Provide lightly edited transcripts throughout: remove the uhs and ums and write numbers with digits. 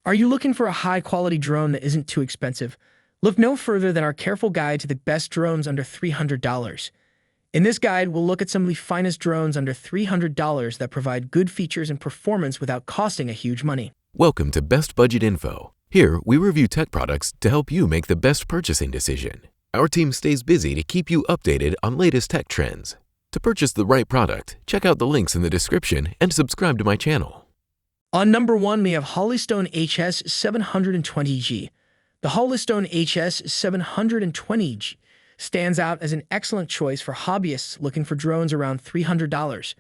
Are you looking for a high-quality drone that isn't too expensive? Look no further than our careful guide to the best drones under $300. In this guide, we'll look at some of the finest drones under $300 that provide good features and performance without costing a huge money. Welcome to Best Budget Info. Here, we review tech products to help you make the best purchasing decision. Our team stays busy to keep you updated on latest tech trends. To purchase the right product, check out the links in the description and subscribe to my channel. On number 1, we have Holystone HS720G. The Holystone HS720G stands out as an excellent choice for hobbyists looking for drones around $300.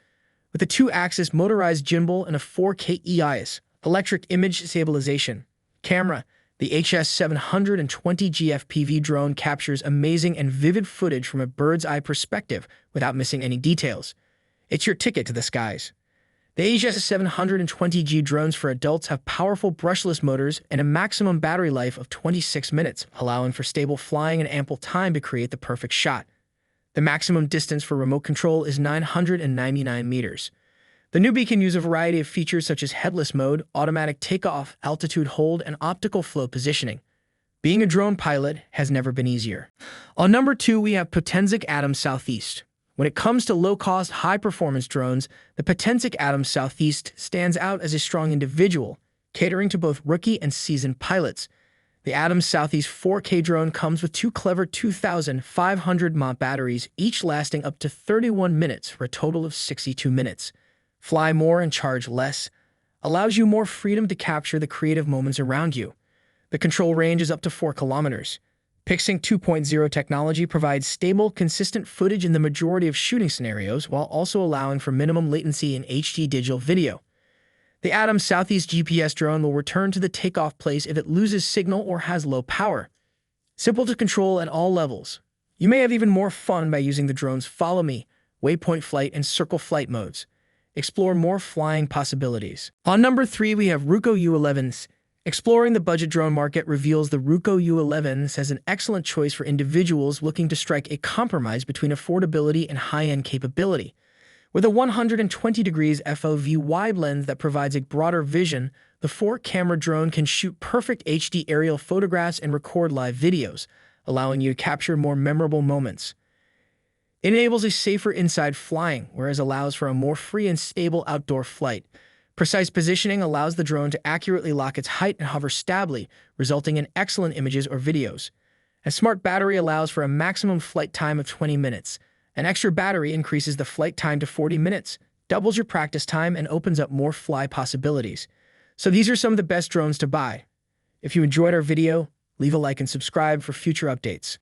With a 2-axis motorized gimbal and a 4K EIS, electric image stabilization camera, the HS720G FPV drone captures amazing and vivid footage from a bird's-eye perspective without missing any details. It's your ticket to the skies. The HS720G drones for adults have powerful brushless motors and a maximum battery life of 26 minutes, allowing for stable flying and ample time to create the perfect shot. The maximum distance for remote control is 999 meters. The newbie can use a variety of features such as headless mode, automatic takeoff, altitude hold, and optical flow positioning. Being a drone pilot has never been easier. On number 2, we have Potensic Atom SE. When it comes to low-cost, high-performance drones, the Potensic Atom SE stands out as a strong individual, catering to both rookie and seasoned pilots. The Atom SE's 4K drone comes with 2 clever 2,500 mAh batteries, each lasting up to 31 minutes for a total of 62 minutes. Fly more and charge less allows you more freedom to capture the creative moments around you. The control range is up to 4 kilometers. PixSync 2.0 technology provides stable, consistent footage in the majority of shooting scenarios while also allowing for minimum latency in HD digital video. The Atom SE's GPS drone will return to the takeoff place if it loses signal or has low power. Simple to control at all levels. You may have even more fun by using the drone's Follow Me, Waypoint Flight, and Circle Flight modes. Explore more flying possibilities. On number 3, we have Ruko U11S. Exploring the budget drone market reveals the Ruko U11S as an excellent choice for individuals looking to strike a compromise between affordability and high-end capability. With a 120 degrees FOV wide lens that provides a broader vision, the 4-camera drone can shoot perfect HD aerial photographs and record live videos, allowing you to capture more memorable moments. It enables a safer inside flying, whereas allows for a more free and stable outdoor flight. Precise positioning allows the drone to accurately lock its height and hover stably, resulting in excellent images or videos. A smart battery allows for a maximum flight time of 20 minutes. An extra battery increases the flight time to 40 minutes, doubles your practice time, and opens up more fly possibilities. So these are some of the best drones to buy. If you enjoyed our video, leave a like and subscribe for future updates.